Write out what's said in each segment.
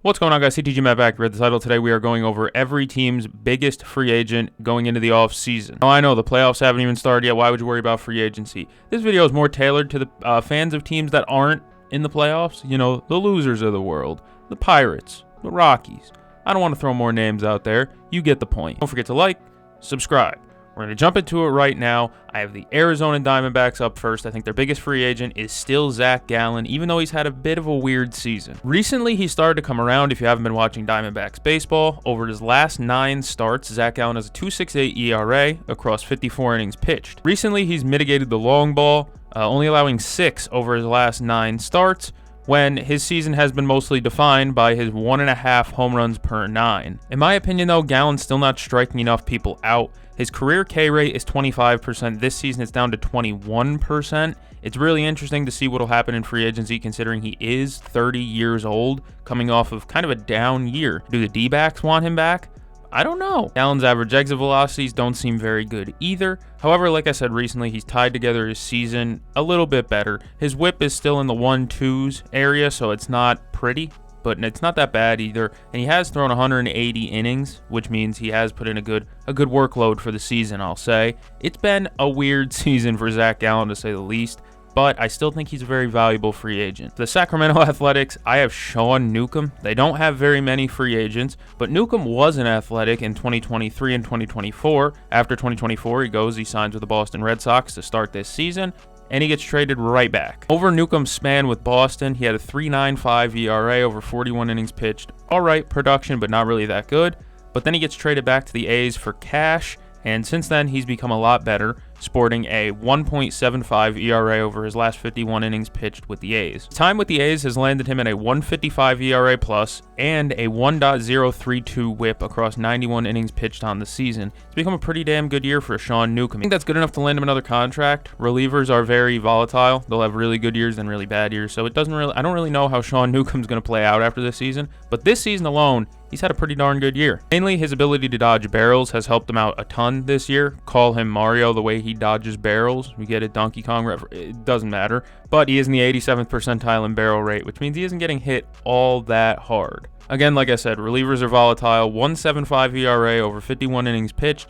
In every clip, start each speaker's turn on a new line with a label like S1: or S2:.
S1: What's going on, guys? CTG Matt back. Read the title. Today we are going over every team's biggest free agent going into the off season. Now I know the playoffs haven't even started yet. Why would you worry about free agency? This video is more tailored to the fans of teams that aren't in the playoffs. You know, the losers of the world, the Pirates, the Rockies. I don't want to throw more names out there. You get the point. Don't forget to like, subscribe. We're going to jump into it right now. I have the Arizona Diamondbacks up first. I think their biggest free agent is still Zach Gallen, even though he's had a bit of a weird season. Recently, he started to come around. If you haven't been watching Diamondbacks baseball, over his last 9 starts, Zach Gallen has a 2.68 ERA across 54 innings pitched. Recently, he's mitigated the long ball, only allowing 6 over his last 9 starts, when his season has been mostly defined by his 1.5 home runs per 9. In my opinion, though, Gallen's still not striking enough people out. His career K rate is 25%. This season it's down to 21%. It's really interesting to see what will happen in free agency, considering he is 30 years old, coming off of kind of a down year. Do the D-backs want him back? I don't know. Gallen's average exit velocities don't seem very good either. However, like I said recently, he's tied together his season a little bit better. His whip is still in the 1-2s area, so it's not pretty, but it's not that bad either. And he has thrown 180 innings, which means he has put in a good workload for the season, I'll say. It's been a weird season for Zach Gallen, to say the least, but I still think he's a very valuable free agent. The Sacramento Athletics, I have Sean Newcomb. They don't have very many free agents, but Newcomb was an Athletic in 2023 and 2024. After 2024, he signs with the Boston Red Sox to start this season, and he gets traded right back. Over Newcomb's span with Boston, he had a 3.95 ERA over 41 innings pitched. All right, production, but not really that good. But then he gets traded back to the A's for cash, and since then he's become a lot better, sporting a 1.75 ERA over his last 51 innings pitched with the A's. His time with the A's has landed him at a 1.55 ERA plus and a 1.032 whip across 91 innings pitched on the season. It's become a pretty damn good year for Sean Newcomb. I think that's good enough to land him another contract. Relievers are very volatile. They'll have really good years and really bad years, so I don't really know how Sean Newcomb's going to play out after this season, but this season alone, he's had a pretty darn good year. Mainly his ability to dodge barrels has helped him out a ton this year. Call him Mario the way he dodges barrels. We get it, Donkey Kong, it doesn't matter. But he is in the 87th percentile in barrel rate, which means he isn't getting hit all that hard. Again, like I said, relievers are volatile. 1.75 ERA over 51 innings pitched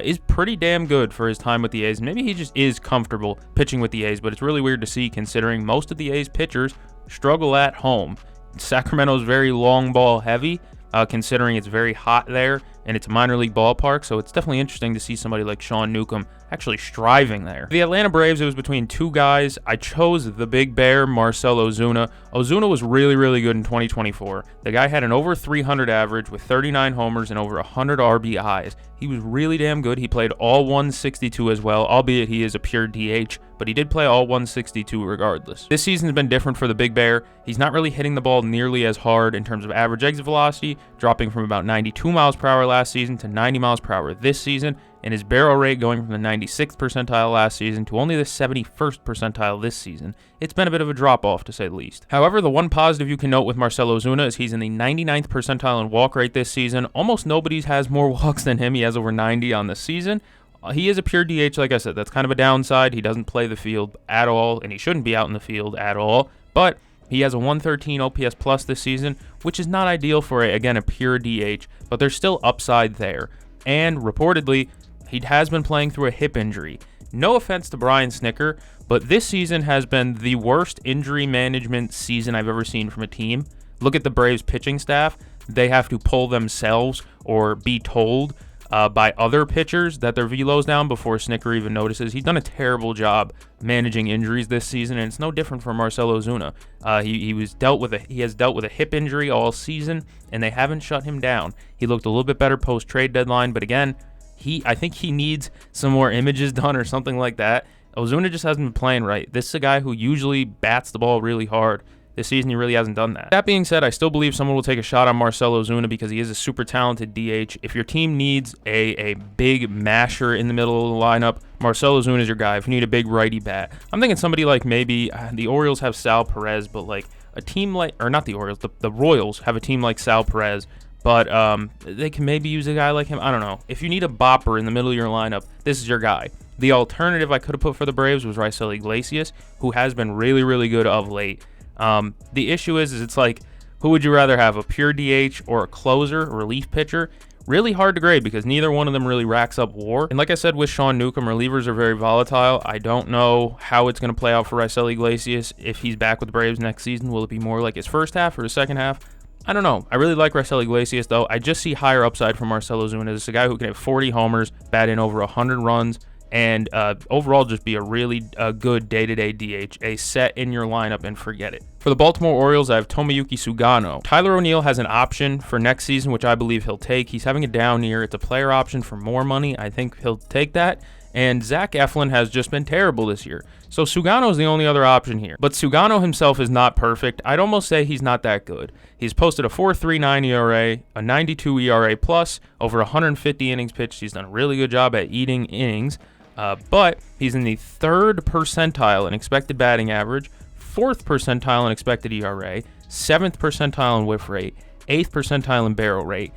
S1: is pretty damn good for his time with the A's. Maybe he just is comfortable pitching with the A's, but it's really weird to see considering most of the A's pitchers struggle at home. Sacramento's very long ball heavy, considering it's very hot there and it's a minor league ballpark, so it's definitely interesting to see somebody like Sean Newcomb actually striving there. The Atlanta Braves, it was between 2 guys. I chose the Big Bear, Marcell Ozuna. Ozuna was really, really good in 2024. The guy had an over 300 average with 39 homers and over 100 RBIs. He was really damn good. He played all 162 as well, albeit he is a pure DH, but he did play all 162 regardless. This season's been different for the Big Bear. He's not really hitting the ball nearly as hard in terms of average exit velocity, dropping from about 92 miles per hour last season to 90 miles per hour this season, and his barrel rate going from the 96th percentile last season to only the 71st percentile this season. It's been a bit of a drop-off, to say the least. However, the one positive you can note with Marcell Ozuna is he's in the 99th percentile in walk rate this season. Almost nobody has more walks than him. He has over 90 on the season. He is a pure DH, like I said. That's kind of a downside. He doesn't play the field at all, and he shouldn't be out in the field at all. But he has a 113 OPS plus this season, which is not ideal for, again, a pure DH, but there's still upside there. And reportedly, he has been playing through a hip injury. No offense to Brian Snitker, but this season has been the worst injury management season I've ever seen from a team. Look at the Braves pitching staff. They have to pull themselves or be told by other pitchers that their velo's down before Snitker even notices. He's done a terrible job managing injuries this season, and it's no different for Marcell Ozuna. He has dealt with a hip injury all season, and they haven't shut him down. He looked a little bit better post-trade deadline, but again, I think he needs some more images done or something like that. Ozuna just hasn't been playing right. This is a guy who usually bats the ball really hard. This season, he really hasn't done that. That being said, I still believe someone will take a shot on Marcell Ozuna because he is a super talented DH. If your team needs a big masher in the middle of the lineup, Marcell Ozuna is your guy. If you need a big righty bat, I'm thinking somebody like maybe the Orioles have Sal Perez, but like a team like, or not the Orioles, the Royals have a team like Sal Perez, but they can maybe use a guy like him. I don't know. If you need a bopper in the middle of your lineup, this is your guy. The alternative I could have put for the Braves was Raisel Iglesias, who has been really, really good of late. The issue is it's like Who would you rather have, a pure DH or a closer, a relief pitcher? Really hard to grade because neither one of them really racks up WAR. And like I said with Sean Newcomb, relievers are very volatile. I don't know how it's going to play out for Raisel Iglesias if he's back with the Braves next season. Will it be more like his first half or his second half? I don't know. I really like Raisel Iglesias, though. I just see higher upside from Marcell Ozuna. This is a guy who can hit 40 homers, bat in over 100 runs, and overall just be a really good day-to-day DH, a set in your lineup and forget it. For the Baltimore Orioles, I have Tomoyuki Sugano. Tyler O'Neill has an option for next season, which I believe he'll take. He's having a down year. It's a player option for more money. I think he'll take that. And Zach Eflin has just been terrible this year. So Sugano is the only other option here. But Sugano himself is not perfect. I'd almost say he's not that good. He's posted a 4.39 ERA, a 92 ERA plus, over 150 innings pitched. He's done a really good job at eating innings. But he's in the 3rd percentile in expected batting average, 4th percentile in expected ERA, 7th percentile in whiff rate, 8th percentile in barrel rate.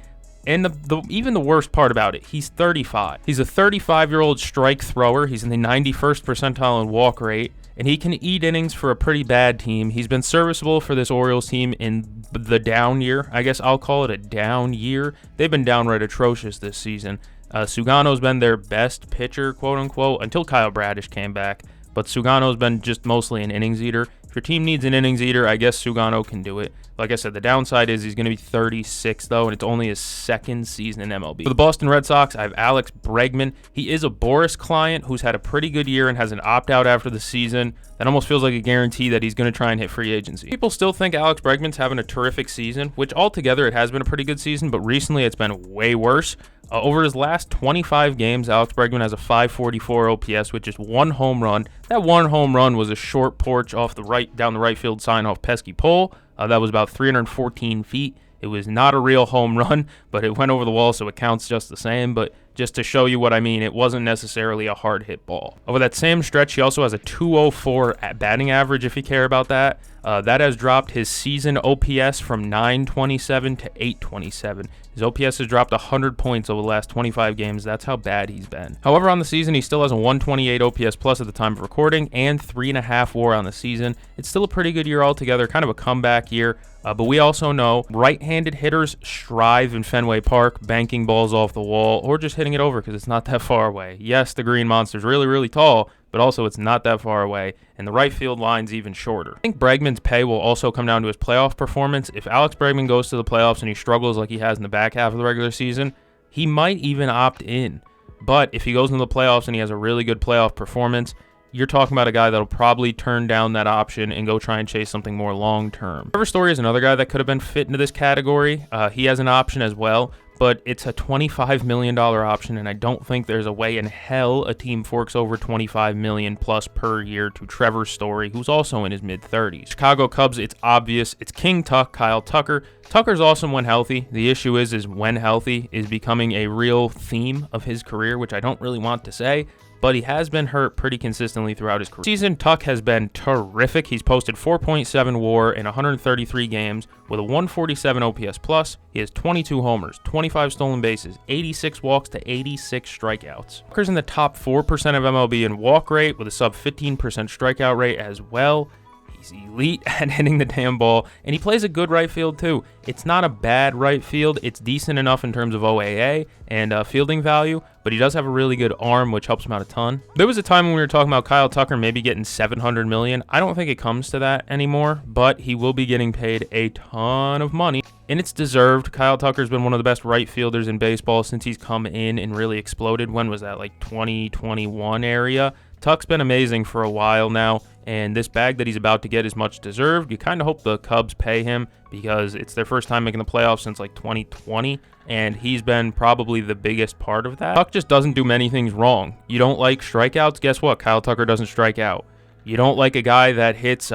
S1: And even the worst part about it, he's 35. He's a 35-year-old strike thrower. He's in the 91st percentile in walk rate, and he can eat innings for a pretty bad team. He's been serviceable for this Orioles team in the down year. I guess I'll call it a down year. They've been downright atrocious this season. Sugano's been their best pitcher, quote-unquote, until Kyle Bradish came back. But Sugano's been just mostly an innings eater. If your team needs an innings eater, I guess Sugano can do it. Like I said, the downside is he's going to be 36, though, and it's only his 2nd season in MLB. For the Boston Red Sox, I have Alex Bregman. He is a Boris client who's had a pretty good year and has an opt-out after the season. That almost feels like a guarantee that he's going to try and hit free agency. People still think Alex Bregman's having a terrific season, which altogether it has been a pretty good season, but recently it's been way worse. Over his last 25 games, Alex Bregman has a 544 OPS with just 1 home run. That 1 home run was a short porch off the right, down the right field sign off pesky pole. That was about 314 feet. It was not a real home run, but it went over the wall, so it counts just the same. But just to show you what I mean, it wasn't necessarily a hard hit ball. Over that same stretch, he also has a 204 batting average, if you care about that. That has dropped his season OPS from 927 to 827. His OPS has dropped 100 points over the last 25 games. That's how bad he's been. However, on the season, he still has a 128 OPS plus at the time of recording and 3.5 WAR on the season. It's still a pretty good year altogether, kind of a comeback year. But we also know right-handed hitters strive in Fenway Park, banking balls off the wall or just hitting it over because it's not that far away. Yes, the Green Monster's really, really tall, but also it's not that far away, and the right field line's even shorter. I think Bregman's pay will also come down to his playoff performance. If Alex Bregman goes to the playoffs and he struggles like he has in the back half of the regular season, he might even opt in. But if he goes into the playoffs and he has a really good playoff performance, you're talking about a guy that'll probably turn down that option and go try and chase something more long-term. Trevor Story is another guy that could have been fit into this category. He has an option as well, but it's a $25 million option, and I don't think there's a way in hell a team forks over $25 million plus per year to Trevor Story, who's also in his mid-30s. Chicago Cubs, it's obvious. It's King Tuck, Kyle Tucker. Tucker's awesome when healthy. The issue is when healthy is becoming a real theme of his career, which I don't really want to say, but he has been hurt pretty consistently throughout his career. Season, Tuck has been terrific. He's posted 4.7 WAR in 133 games with a 147 OPS plus. He has 22 homers, 25 stolen bases, 86 walks to 86 strikeouts. Tucker's in the top 4% of MLB in walk rate with a sub 15% strikeout rate as well. He's elite at hitting the damn ball, and he plays a good right field too. It's not a bad right field. It's decent enough in terms of OAA and fielding value, but he does have a really good arm, which helps him out a ton. There was a time when we were talking about Kyle Tucker maybe getting $700 million. I don't think it comes to that anymore, but he will be getting paid a ton of money, and it's deserved. Kyle Tucker's been one of the best right fielders in baseball since he's come in and really exploded. When was that, like 2021 area? Tuck's been amazing for a while now, and this bag that he's about to get is much deserved. You kind of hope the Cubs pay him because it's their first time making the playoffs since like 2020, and he's been probably the biggest part of that. Tuck just doesn't do many things wrong. You don't like strikeouts? Guess what? Kyle Tucker doesn't strike out. You don't like a guy that hits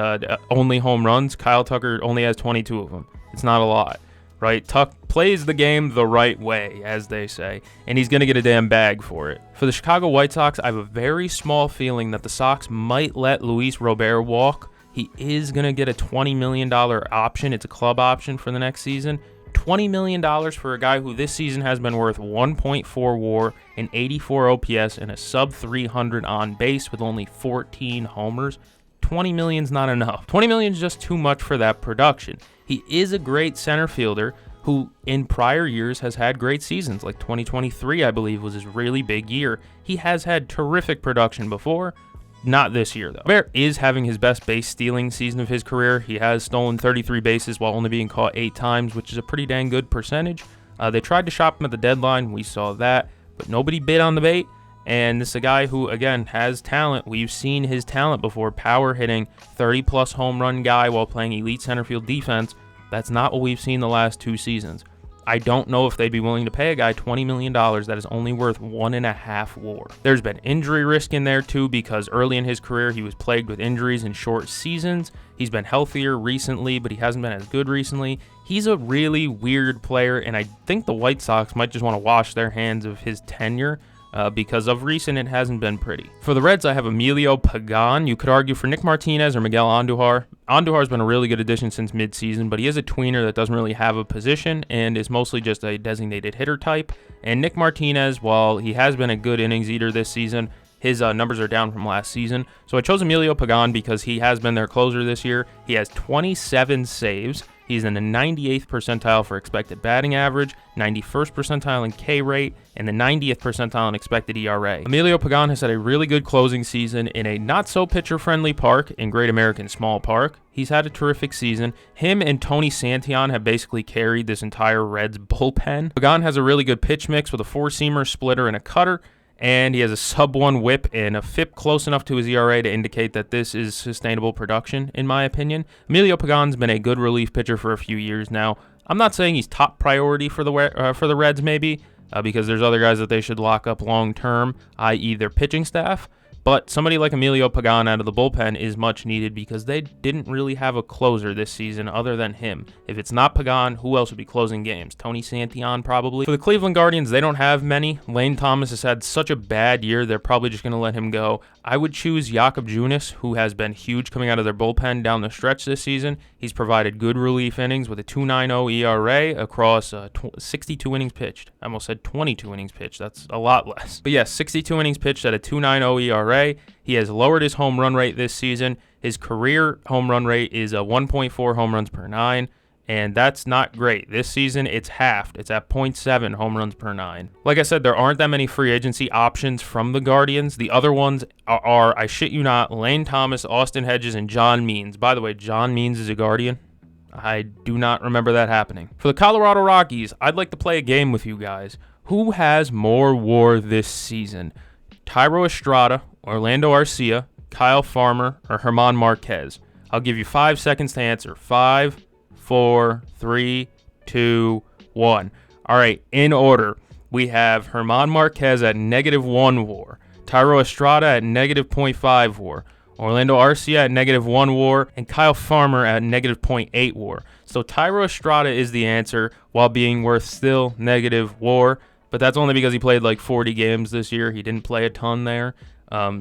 S1: only home runs? Kyle Tucker only has 22 of them. It's not a lot, right? Tuck plays the game the right way, as they say, and he's going to get a damn bag for it. For the Chicago White Sox, I have a very small feeling that the Sox might let Luis Robert walk. He is going to get a $20 million option. It's a club option for the next season. $20 million for a guy who this season has been worth 1.4 WAR, an 84 OPS, and a sub 300 on base with only 14 homers. $20 million is not enough. $20 million is just too much for that production. He is a great center fielder who in prior years has had great seasons, like 2023, I believe, was his really big year. He has had terrific production before. Not this year, though. Bear is having his best base stealing season of his career. He has stolen 33 bases while only being caught 8 times, which is a pretty dang good percentage. They tried to shop him at the deadline. We saw that, but nobody bid on the bait. And this is a guy who, again, has talent. We've seen his talent before. Power hitting, 30-plus home run guy while playing elite center field defense. That's not what we've seen the last 2 seasons. I don't know if they'd be willing to pay a guy $20 million that is only worth 1.5 WAR. There's been injury risk in there too, because early in his career he was plagued with injuries in short seasons. He's been healthier recently, but he hasn't been as good recently. He's a really weird player, and I think the White Sox might just want to wash their hands of his tenure. Because of recent, it hasn't been pretty. For the Reds, I have Emilio Pagan. You could argue for Nick Martinez or Miguel Andujar. Andujar's been a really good addition since midseason, but he is a tweener that doesn't really have a position and is mostly just a designated hitter type. And Nick Martinez, while he has been a good innings eater this season, his numbers are down from last season. So I chose Emilio Pagan because he has been their closer this year. He has 27 saves. He's in the 98th percentile for expected batting average, 91st percentile in K rate, and the 90th percentile in expected ERA. Emilio Pagan has had a really good closing season in a not-so-pitcher-friendly park in Great American Small Park. He's had a terrific season. Him and Tony Santillan have basically carried this entire Reds bullpen. Pagan has a really good pitch mix with a 4-seamer, splitter, and a cutter. And he has a sub-1 whip and a FIP close enough to his ERA to indicate that this is sustainable production, in my opinion. Emilio Pagan's been a good relief pitcher for a few years now. I'm not saying he's top priority for the Reds, maybe, because there's other guys that they should lock up long-term, i.e. their pitching staff. But somebody like Emilio Pagan out of the bullpen is much needed because they didn't really have a closer this season other than him. If it's not Pagan, who else would be closing games? Tony Santillan, probably. For the Cleveland Guardians, they don't have many. Lane Thomas has had such a bad year, they're probably just going to let him go. I would choose Jakob Junis, who has been huge coming out of their bullpen down the stretch this season. He's provided good relief innings with a 2.90 ERA across 62 innings pitched. I almost said 22 innings pitched. That's a lot less. But yes, 62 innings pitched at a 2.90 ERA. He has lowered his home run rate this season. His career home run rate is 1.4 home runs per 9. And that's not great. This season, it's halved. It's at 0.7 home runs per 9. Like I said, there aren't that many free agency options from the Guardians. The other ones are, I shit you not, Lane Thomas, Austin Hedges, and John Means. By the way, John Means is a Guardian. I do not remember that happening. For the Colorado Rockies, I'd like to play a game with you guys. Who has more WAR this season? Thairo Estrada, Orlando Arcia, Kyle Farmer, or German Marquez? I'll give you 5 seconds to answer. 5, 4, 3, 2, 1. All right, in order, we have German Marquez at -1 WAR, Thairo Estrada at -0.5 WAR, Orlando Arcia at -1 WAR, and Kyle Farmer at -0.8 WAR. So Thairo Estrada is the answer while being worth still negative WAR, but that's only because he played like 40 games this year. He didn't play a ton there.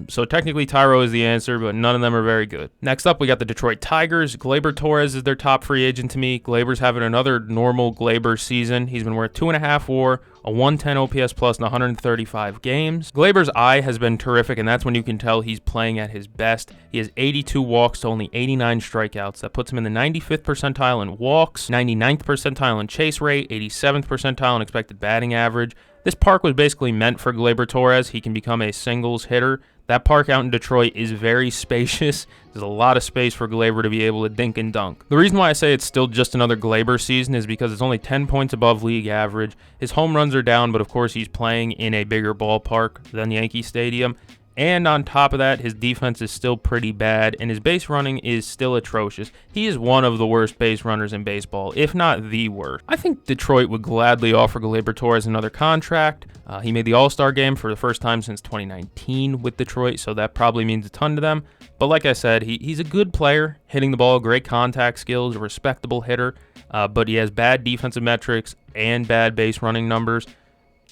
S1: So technically Thairo is the answer, but none of them are very good. Next up, we got the Detroit Tigers. Gleyber Torres is their top free agent to me. Gleyber's having another normal Gleyber season. He's been worth 2.5 WAR, a 110 OPS plus in 135 games. Gleyber's eye has been terrific, and that's when you can tell he's playing at his best. He has 82 walks to only 89 strikeouts. That puts him in the 95th percentile in walks, 99th percentile in chase rate, 87th percentile in expected batting average. This park was basically meant for Gleyber Torres. He can become a singles hitter. That park out in Detroit is very spacious. There's a lot of space for Gleyber to be able to dink and dunk. The reason why I say it's still just another Gleyber season is because it's only 10 points above league average. His home runs are down, but of course he's playing in a bigger ballpark than Yankee Stadium. And on top of that, his defense is still pretty bad, and his base running is still atrocious. He is one of the worst base runners in baseball, if not the worst. I think Detroit would gladly offer Gleyber Torres another contract. He made the All-Star game for the first time since 2019 with Detroit, so that probably means a ton to them. But like I said, he's a good player, hitting the ball, great contact skills, a respectable hitter, but he has bad defensive metrics and bad base running numbers.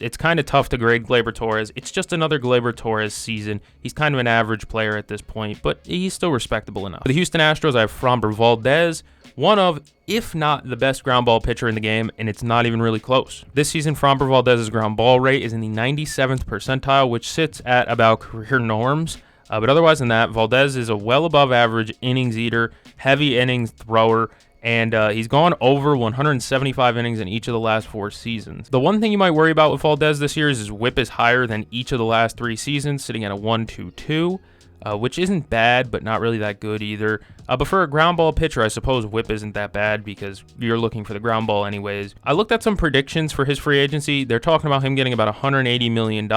S1: It's kind of tough to grade Gleyber Torres. It's just another Gleyber Torres season. He's kind of an average player at this point, but he's still respectable enough. For the Houston Astros, I have Framber Valdez, one of, if not the best ground ball pitcher in the game, and it's not even really close. This season, Framber Valdez's ground ball rate is in the 97th percentile, which sits at about career norms. But otherwise than that, Valdez is a well above average innings eater, heavy innings thrower, and he's gone over 175 innings in each of the last 4 seasons. The one thing you might worry about with Valdez this year is his whip is higher than each of the last 3 seasons, sitting at a 1.22. Which isn't bad, but not really that good either. But for a ground ball pitcher, I suppose whip isn't that bad because you're looking for the ground ball anyways. I looked at some predictions for his free agency. They're talking about him getting about $180 million,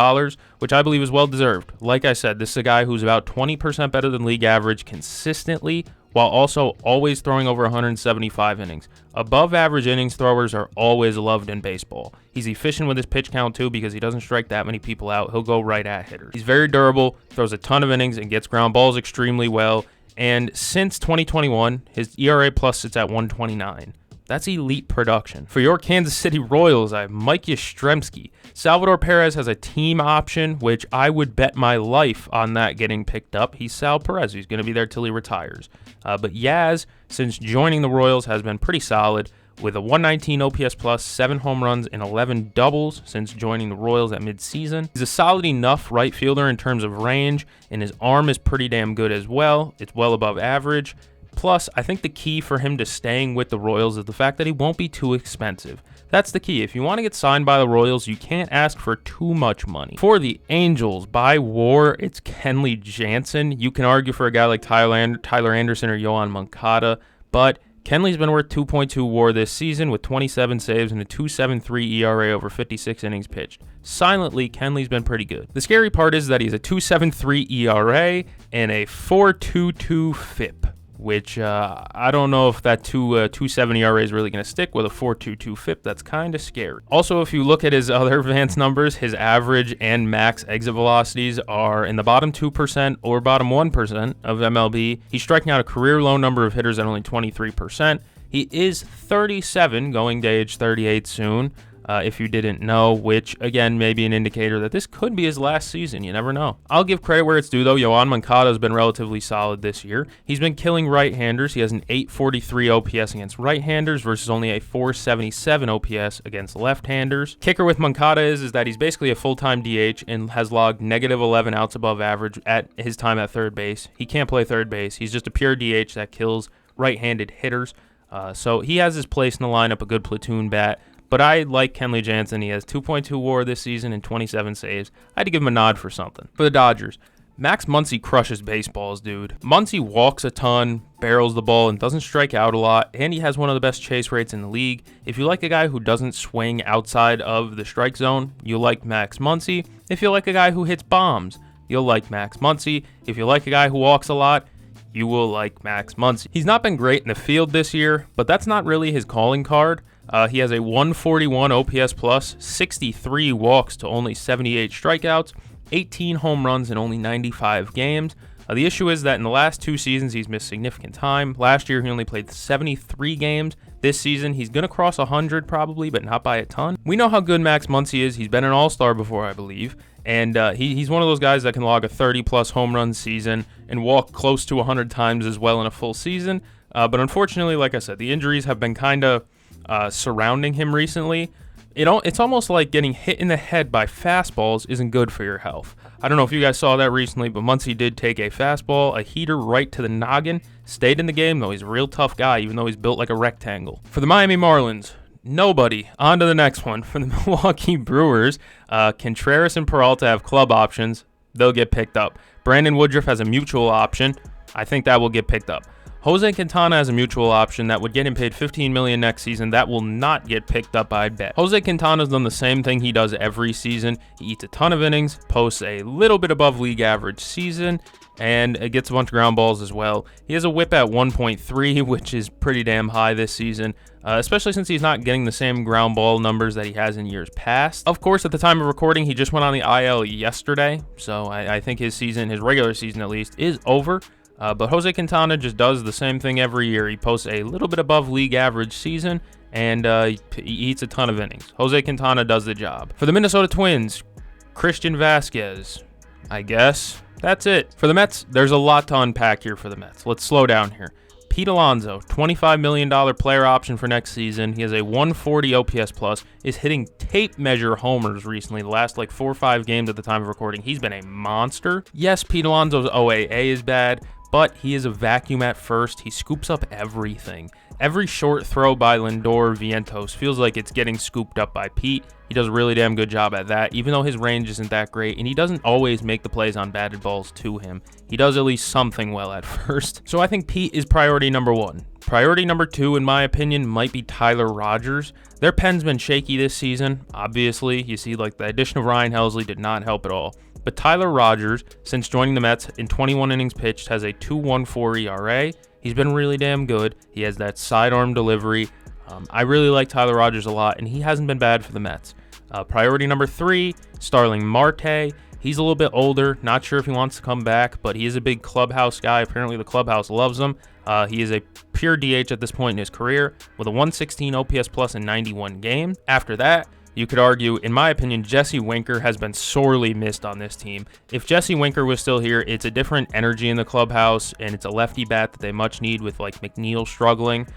S1: which I believe is well deserved. Like I said, this is a guy who's about 20% better than league average consistently, while also always throwing over 175 innings. Above average innings throwers are always loved in baseball. He's efficient with his pitch count too because he doesn't strike that many people out. He'll go right at hitters. He's very durable, throws a ton of innings, and gets ground balls extremely well. And since 2021, his ERA plus sits at 129. That's elite production. For your Kansas City Royals, I have Mike Yastrzemski. Salvador Perez has a team option, which I would bet my life on that getting picked up. He's Sal Perez. He's going to be there till he retires. But Yaz, since joining the Royals, has been pretty solid with a 119 OPS plus, 7 home runs, and 11 doubles since joining the Royals at midseason. He's a solid enough right fielder in terms of range, and his arm is pretty damn good as well. It's well above average. Plus, I think the key for him to staying with the Royals is the fact that he won't be too expensive. That's the key. If you want to get signed by the Royals, you can't ask for too much money. For the Angels, by WAR, it's Kenley Jansen. You can argue for a guy like Tyler Anderson or Yohan Moncada, but Kenley's been worth 2.2 WAR this season with 27 saves and a 2.73 ERA over 56 innings pitched. Silently, Kenley's been pretty good. The scary part is that he's a 2.73 ERA and a 4.22 FIP. Which I don't know if that 2.70 ERA is really going to stick with a 4.22 FIP. That's kind of scary. Also, if you look at his other advanced numbers, his average and max exit velocities are in the bottom 2% or bottom 1% of MLB. He's striking out a career low number of hitters at only 23%. He is 37, going to age 38 soon. If you didn't know, which, again, may be an indicator that this could be his last season. You never know. I'll give credit where it's due, though. Yohan Moncada has been relatively solid this year. He's been killing right-handers. He has an 843 OPS against right-handers versus only a 477 OPS against left-handers. Kicker with Moncada is that he's basically a full-time DH and has logged negative 11 outs above average at his time at third base. He can't play third base. He's just a pure DH that kills right-handed hitters. So he has his place in the lineup, a good platoon bat. But I like Kenley Jansen. He has 2.2 WAR this season and 27 saves. I had to give him a nod for something. For the Dodgers, Max Muncy crushes baseballs, dude. Muncy walks a ton, barrels the ball, and doesn't strike out a lot, and he has one of the best chase rates in the league. If you like a guy who doesn't swing outside of the strike zone, you'll like Max Muncy. If you like a guy who hits bombs, you'll like Max Muncy. If you like a guy who walks a lot, you will like Max Muncy. He's not been great in the field this year, but that's not really his calling card. He has a 141 OPS plus, 63 walks to only 78 strikeouts, 18 home runs in only 95 games. The issue is that in the last 2 seasons, he's missed significant time. Last year, he only played 73 games. This season, he's going to cross 100 probably, but not by a ton. We know how good Max Muncy is. He's been an all-star before, I believe. And he's one of those guys that can log a 30-plus home run season and walk close to 100 times as well in a full season. But unfortunately, like I said, the injuries have been kind of surrounding him recently. It's almost like getting hit in the head by fastballs isn't good for your health. I don't know if you guys saw that recently, but Muncy did take a fastball, a heater right to the noggin. Stayed in the game, though. He's a real tough guy, even though he's built like a rectangle. For the Miami Marlins, nobody. On to the next one. For the Milwaukee Brewers, Contreras and Peralta have club options. They'll get picked up. Brandon Woodruff has a mutual option. I think that will get picked up. Jose Quintana has a mutual option that would get him paid $15 million next season. That will not get picked up, I bet. Jose Quintana's done the same thing he does every season. He eats a ton of innings, posts a little bit above league average season, and it gets a bunch of ground balls as well. He has a whip at 1.3, which is pretty damn high this season, especially since he's not getting the same ground ball numbers that he has in years past. Of course, at the time of recording, he just went on the IL yesterday, so I think his regular season at least, is over. But Jose Quintana just does the same thing every year. He posts a little bit above league average season, and he eats a ton of innings. Jose Quintana does the job. For the Minnesota Twins, Christian Vasquez, I guess. That's it. For the Mets, there's a lot to unpack here for the Mets. Let's slow down here. Pete Alonso, $25 million player option for next season. He has a 140 OPS plus, is hitting tape measure homers recently, the last like 4 or 5 games at the time of recording. He's been a monster. Yes, Pete Alonso's OAA is bad, but he is a vacuum at first. He scoops up everything. Every short throw by Lindor Vientos feels like it's getting scooped up by Pete. He does a really damn good job at that, even though his range isn't that great, and he doesn't always make the plays on batted balls to him. He does at least something well at first. So I think Pete is priority number 1. Priority number 2, in my opinion, might be Tyler Rogers. Their pen's been shaky this season. Obviously, you see like the addition of Ryan Helsley did not help at all. But Tyler Rogers, since joining the Mets in 21 innings pitched, has a 2.14 ERA. He's been really damn good. He has that sidearm delivery. I really like Tyler Rogers a lot, and he hasn't been bad for the Mets. Priority number 3, Starling Marte. He's a little bit older. Not sure if he wants to come back, but he is a big clubhouse guy. Apparently, the clubhouse loves him. He is a pure DH at this point in his career with a 116 OPS plus in 91 games. After that, you could argue, in my opinion, Jesse Winker has been sorely missed on this team. If Jesse Winker was still here, it's a different energy in the clubhouse, and it's a lefty bat that they much need with like McNeil struggling.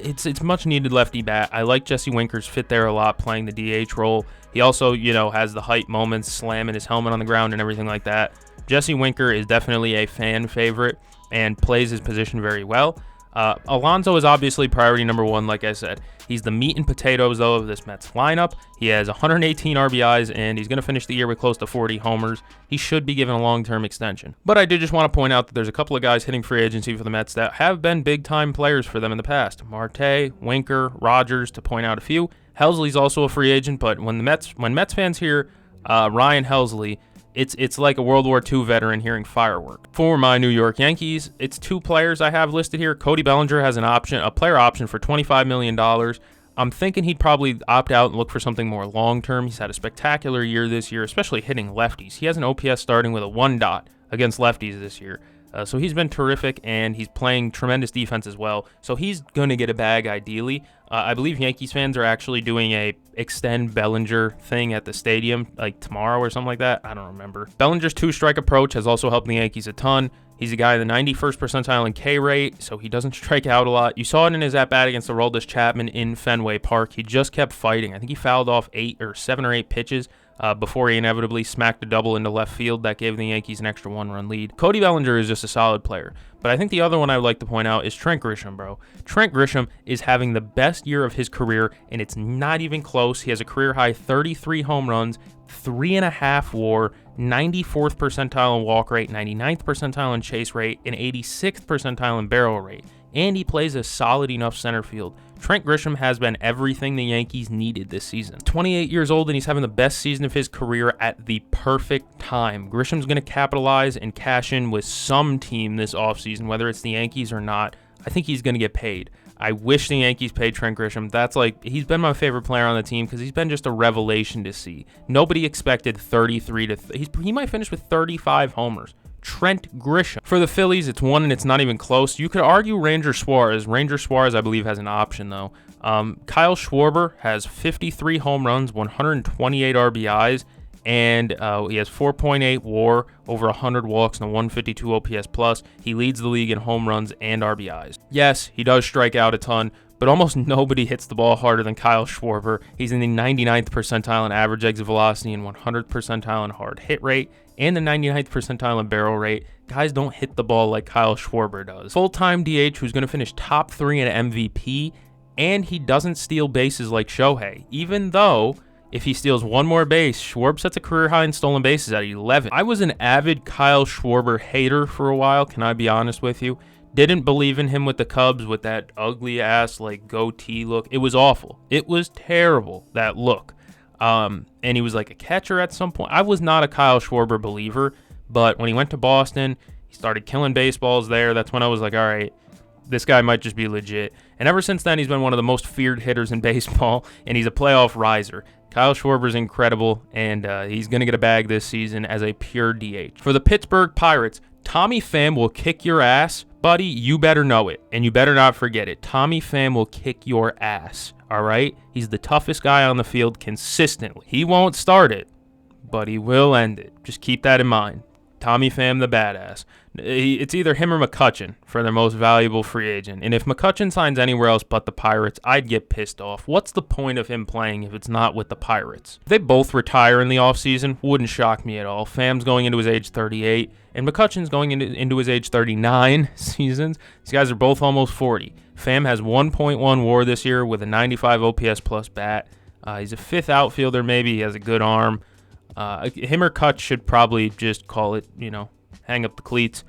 S1: It's much needed lefty bat. I like Jesse Winker's fit there a lot, playing the DH role. He also, has the hype moments, slamming his helmet on the ground and everything like that. Jesse Winker is definitely a fan favorite and plays his position very well. Alonso is obviously priority number 1, like I said. He's the meat and potatoes, though, of this Mets lineup. He has 118 RBIs, and he's going to finish the year with close to 40 homers. He should be given a long-term extension. But I did just want to point out that there's a couple of guys hitting free agency for the Mets that have been big-time players for them in the past. Marte, Winker, Rogers, to point out a few. Helsley's also a free agent, but when Mets fans hear Ryan Helsley, it's like a World War II veteran hearing firework. For my New York Yankees, it's 2 players I have listed here. Cody Bellinger has a player option for $25 million. I'm thinking he'd probably opt out and look for something more long-term. He's had a spectacular year this year, especially hitting lefties. He has an OPS starting with a 1 dot against lefties this year. So he's been terrific, and he's playing tremendous defense as well. So he's going to get a bag ideally. I believe Yankees fans are actually doing a extend Bellinger thing at the stadium like tomorrow or something like that. I don't remember. Bellinger's 2-strike approach has also helped the Yankees a ton. He's a guy in the 91st percentile in K rate, so he doesn't strike out a lot. You saw it in his at-bat against Aroldis Chapman in Fenway Park. He just kept fighting. I think he fouled off 7 or 8 pitches before he inevitably smacked a double into left field that gave the Yankees an extra 1-run lead. Cody Bellinger is just a solid player. But I think the other one I would like to point out is Trent Grisham, bro. Trent Grisham is having the best year of his career, and it's not even close. He has a career-high 33 home runs, 3.5 WAR, 94th percentile in walk rate, 99th percentile in chase rate, and 86th percentile in barrel rate. And he plays a solid enough center field. Trent Grisham has been everything the Yankees needed this season. He's 28 years old, and he's having the best season of his career at the perfect time. Grisham's going to capitalize and cash in with some team this offseason, whether it's the Yankees or not. I think he's going to get paid. I wish the Yankees paid Trent Grisham. He's been my favorite player on the team because he's been just a revelation to see. Nobody expected 33 he might finish with 35 homers. Trent Grisham. For the Phillies, it's 1 and it's not even close. You could argue Ranger Suarez. Ranger Suarez, I believe, has an option, though. Kyle Schwarber has 53 home runs, 128 RBIs, and he has 4.8 WAR, over 100 walks, and a 152 OPS plus. He leads the league in home runs and RBIs. Yes, he does strike out a ton, but almost nobody hits the ball harder than Kyle Schwarber. He's in the 99th percentile in average exit velocity and 100th percentile in hard hit rate, and the 99th percentile in barrel rate. Guys don't hit the ball like Kyle Schwarber does. Full-time DH who's going to finish top 3 in MVP, and he doesn't steal bases like Shohei, even though if he steals one more base, Schwarber sets a career high in stolen bases at 11. I was an avid Kyle Schwarber hater for a while, can I be honest with you? Didn't believe in him with the Cubs with that ugly ass goatee look. It was awful. It was terrible, that look. And he was like a catcher at some point. I was not a Kyle Schwarber believer, but when he went to Boston, he started killing baseballs there. That's when I was like, all right, this guy might just be legit. And ever since then, he's been one of the most feared hitters in baseball, and he's a playoff riser. Kyle Schwarber's incredible, and he's going to get a bag this season as a pure DH. For the Pittsburgh Pirates, Tommy Pham will kick your ass. Buddy, you better know it, and you better not forget it. Tommy Pham will kick your ass, all right? He's the toughest guy on the field consistently. He won't start it, but he will end it. Just keep that in mind. Tommy Pham the badass. It's either him or McCutchen for their most valuable free agent. And if McCutchen signs anywhere else but the Pirates, I'd get pissed off. What's the point of him playing if it's not with the Pirates? If they both retire in the offseason, wouldn't shock me at all. Pham's going into his age 38, and McCutchen's going into his age 39 seasons. These guys are both almost 40. Pham has 1.1 WAR this year with a 95 OPS plus bat. He's a fifth outfielder maybe. He has a good arm. Him or Kutch should probably just call it, hang up the cleats,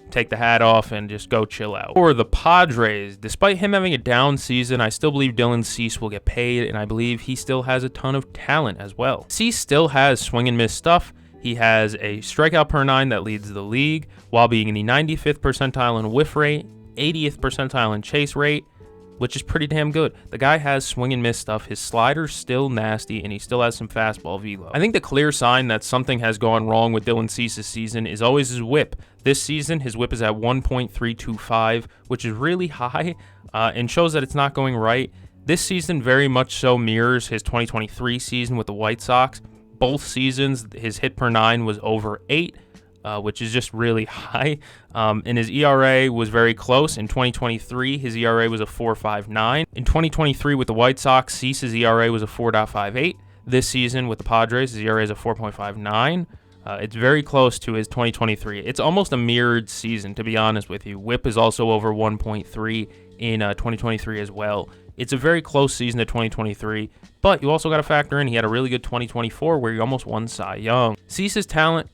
S1: take the hat off, and just go chill out. For the Padres, despite him having a down season, I still believe Dylan Cease will get paid, and I believe he still has a ton of talent as well. Cease still has swing and miss stuff. He has a strikeout per 9 that leads the league, while being in the 95th percentile in whiff rate, 80th percentile in chase rate, which is pretty damn good. The guy has swing and miss stuff. His slider's still nasty, and he still has some fastball velo. I think the clear sign that something has gone wrong with Dylan Cease this season is always his whip. This season, his whip is at 1.325, which is really high, and shows that it's not going right. This season very much so mirrors his 2023 season with the White Sox. Both seasons, his hit per 9 was over 8. Which is just really high. And his ERA was very close. In 2023, his ERA was a 4.59. In 2023 with the White Sox, Cease's ERA was a 4.58. This season with the Padres, his ERA is a 4.59. It's very close to his 2023. It's almost a mirrored season, to be honest with you. WHIP is also over 1.3 in 2023 as well. It's a very close season to 2023, but you also got to factor in he had a really good 2024 where he almost won Cy Young. Cease has talent.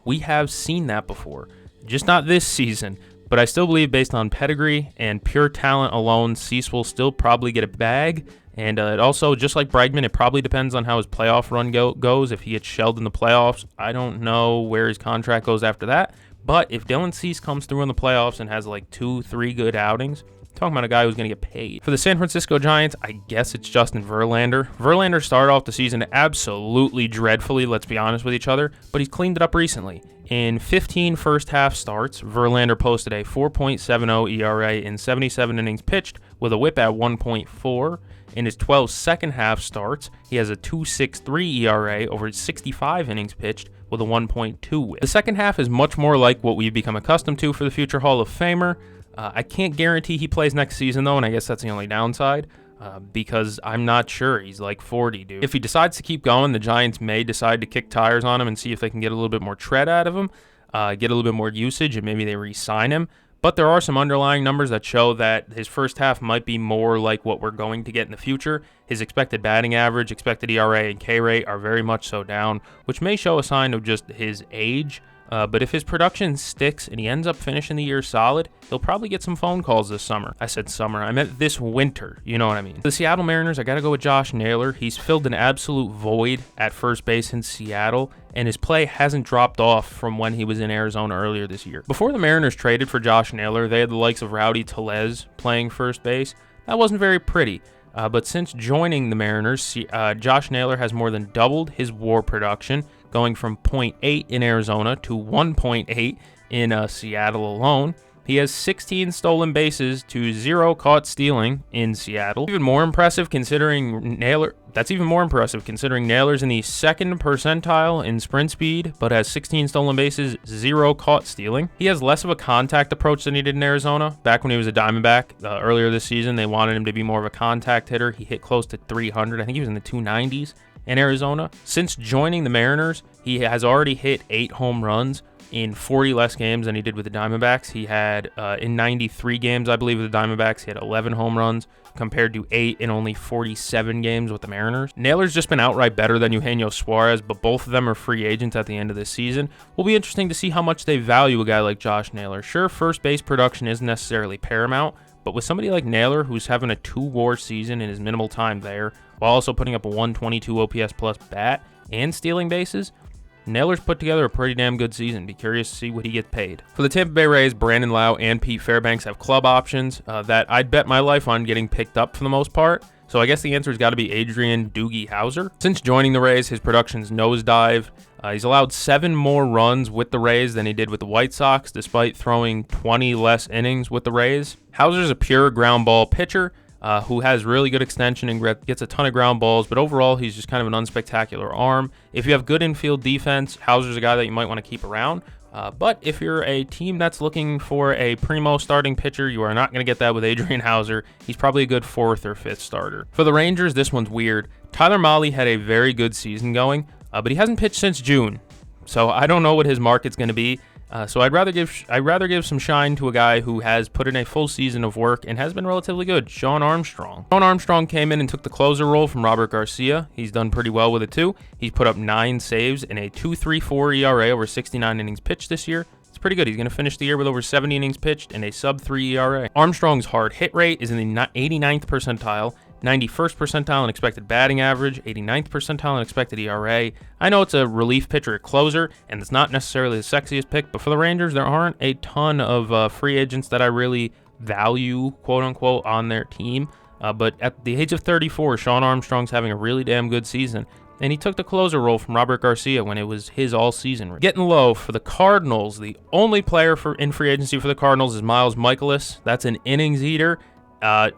S1: We have seen that before. Just not this season, but I still believe based on pedigree and pure talent alone, Cease will still probably get a bag. And it also, just like Bregman, it probably depends on how his playoff run goes. If he gets shelled in the playoffs, I don't know where his contract goes after that. But if Dylan Cease comes through in the playoffs and has like 2-3 good outings, talking about a guy who's going to get paid. For the San Francisco Giants, I guess it's Justin Verlander. Verlander started off the season absolutely dreadfully, let's be honest with each other, but he's cleaned it up recently. In 15 first-half starts, Verlander posted a 4.70 ERA in 77 innings pitched with a whip at 1.4. In his 12 second-half starts, he has a 2.63 ERA over his 65 innings pitched with a 1.2 whip. The second half is much more like what we've become accustomed to for the future Hall of Famer. I can't guarantee he plays next season, though, and I guess that's the only downside, because I'm not sure. He's like 40, dude. If he decides to keep going, the Giants may decide to kick tires on him and see if they can get a little bit more tread out of him, get a little bit more usage, and maybe they re-sign him. But there are some underlying numbers that show that his first half might be more like what we're going to get in the future. His expected batting average, expected ERA, and K rate are very much so down, which may show a sign of just his age. But if his production sticks and he ends up finishing the year solid, he'll probably get some phone calls this summer. I said summer. I meant this winter. You know what I mean. The Seattle Mariners, I got to go with Josh Naylor. He's filled an absolute void at first base in Seattle, and his play hasn't dropped off from when he was in Arizona earlier this year. Before the Mariners traded for Josh Naylor, they had the likes of Rowdy Tellez playing first base. That wasn't very pretty. But since joining the Mariners, Josh Naylor has more than doubled his WAR production, going from 0.8 in Arizona to 1.8 in Seattle alone. He has 16 stolen bases to 0 caught stealing in Seattle. Even more impressive considering Naylor's in the second percentile in sprint speed, but has 16 stolen bases, 0 caught stealing. He has less of a contact approach than he did in Arizona. Back when he was a Diamondback earlier this season, they wanted him to be more of a contact hitter. He hit close to 300. I think he was in the 290s in Arizona. Since joining the Mariners, he has already hit 8 home runs in 40 less games than he did with the Diamondbacks. He had, in 93 games, I believe, with the Diamondbacks, he had 11 home runs compared to 8 in only 47 games with the Mariners. Naylor's just been outright better than Eugenio Suarez, but both of them are free agents at the end of this season. Will be interesting to see how much they value a guy like Josh Naylor. Sure, first base production isn't necessarily paramount, but with somebody like Naylor, who's having a 2-WAR season in his minimal time there, while also putting up a 122 OPS plus bat and stealing bases, Naylor's put together a pretty damn good season. Be curious to see what he gets paid. For the Tampa Bay Rays, Brandon Lau and Pete Fairbanks have club options that I'd bet my life on getting picked up for the most part. So I guess the answer has got to be Adrian Doogie Howser. Since joining the Rays, his production's nosedived. He's allowed 7 more runs with the Rays than he did with the White Sox, despite throwing 20 less innings with the Rays. Hauser's a pure ground ball pitcher. who has really good extension and gets a ton of ground balls, but overall he's just kind of an unspectacular arm. If you have good infield defense, Hauser's a guy that you might want to keep around. But if you're a team that's looking for a primo starting pitcher, you are not going to get that with Adrian Hauser. He's probably a good 4th or 5th starter. For the Rangers, this one's weird. Tyler Mahle had a very good season going, but he hasn't pitched since June. So I don't know what his market's going to be. So I'd rather give some shine to a guy who has put in a full season of work and has been relatively good, Shawn Armstrong. Shawn Armstrong came in and took the closer role from Robert Garcia. He's done pretty well with it too. He's put up 9 saves and a 2.34 ERA over 69 innings pitched this year. It's pretty good. He's going to finish the year with over 70 innings pitched and a sub-3 ERA. Armstrong's hard hit rate is in the 89th percentile, 91st percentile in expected batting average, 89th percentile in expected ERA. I know it's a relief pitcher or closer, and it's not necessarily the sexiest pick, but for the Rangers, there aren't a ton of free agents that I really value, quote-unquote, on their team. But at the age of 34, Shawn Armstrong's having a really damn good season, and he took the closer role from Robert Garcia when it was his all-season. Getting low for the Cardinals, the only player in free agency for the Cardinals is Miles Mikolas. That's an innings eater.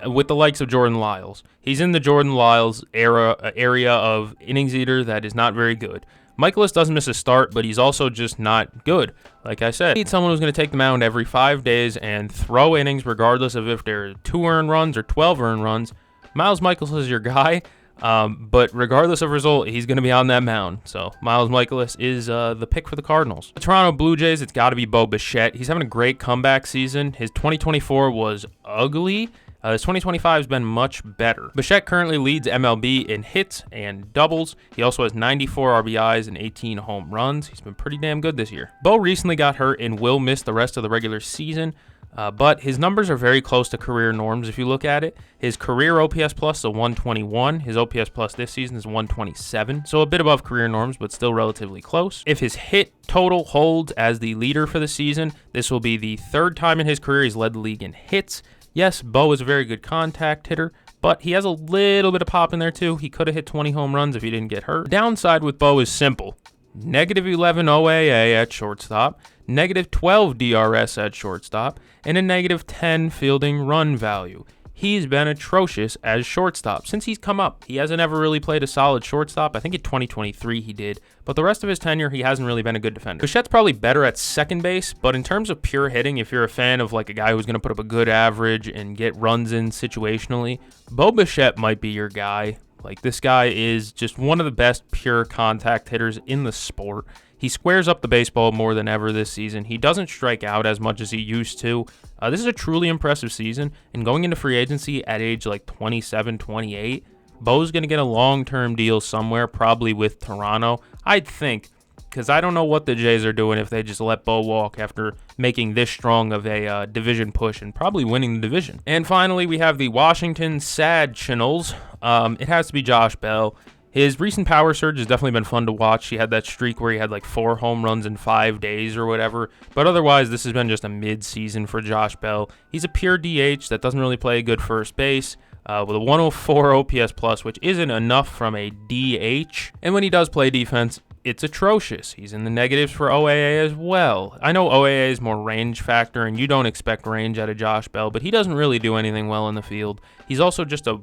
S1: With the likes of Jordan Lyles. He's in the Jordan Lyles area of innings eater that is not very good. Mikolas doesn't miss a start, but he's also just not good. Like I said, I need someone who's going to take the mound every 5 days and throw innings regardless of if they're 2 earned runs or 12 earned runs. Miles Mikolas is your guy, but regardless of result, he's going to be on that mound. So Miles Mikolas is the pick for the Cardinals. The Toronto Blue Jays, it's got to be Bo Bichette. He's having a great comeback season. His 2024 was ugly. His 2025 has been much better. Bichette currently leads MLB in hits and doubles. He also has 94 RBIs and 18 home runs. He's been pretty damn good this year. Bo recently got hurt and will miss the rest of the regular season, but his numbers are very close to career norms if you look at it. His career OPS plus is a 121. His OPS plus this season is 127, so a bit above career norms, but still relatively close. If his hit total holds as the leader for the season, this will be the 3rd time in his career he's led the league in hits. Yes, Bo is a very good contact hitter, but he has a little bit of pop in there too. He could have hit 20 home runs if he didn't get hurt. The downside with Bo is simple. -11 OAA at shortstop, -12 DRS at shortstop, and a -10 fielding run value. He's been atrocious as shortstop. Since he's come up, he hasn't ever really played a solid shortstop. I think in 2023 he did, but the rest of his tenure, he hasn't really been a good defender. Bichette's probably better at second base, but in terms of pure hitting, if you're a fan of like a guy who's going to put up a good average and get runs in situationally, Bo Bichette might be your guy. Like, this guy is just one of the best pure contact hitters in the sport. He squares up the baseball more than ever this season. He doesn't strike out as much as he used to. This is a truly impressive season, and going into free agency at age like 27, 28, Bo's going to get a long-term deal somewhere, probably with Toronto, I'd think, because I don't know what the Jays are doing if they just let Bo walk after making this strong of a division push and probably winning the division. And finally, we have the Washington Sad Channels. It has to be Josh Bell. His recent power surge has definitely been fun to watch. He had that streak where he had like 4 home runs in 5 days or whatever. But otherwise, this has been just a mid-season for Josh Bell. He's a pure DH that doesn't really play a good first base. With a 104 OPS plus, which isn't enough from a DH. And when he does play defense, it's atrocious. He's in the negatives for OAA as well. I know OAA is more range factor, and you don't expect range out of Josh Bell, but he doesn't really do anything well in the field. He's also just a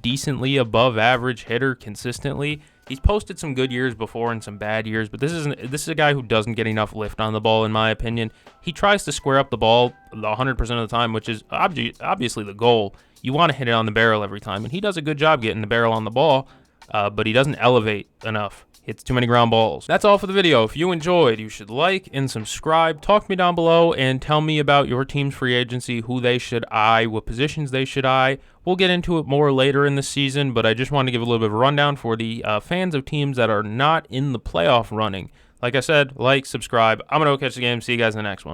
S1: decently above average hitter consistently. He's posted some good years before and some bad years, but this is a guy who doesn't get enough lift on the ball, in my opinion. He tries to square up the ball 100% of the time, which is obviously the goal. You want to hit it on the barrel every time, and he does a good job getting the barrel on the ball, but he doesn't elevate enough. Hits too many ground balls. That's all for the video. If you enjoyed, you should like and subscribe. Talk to me down below and tell me about your team's free agency, who they should eye, what positions they should eye. We'll get into it more later in the season, but I just want to give a little bit of a rundown for the fans of teams that are not in the playoff running. Like I said, like, subscribe. I'm going to go catch the game. See you guys in the next one.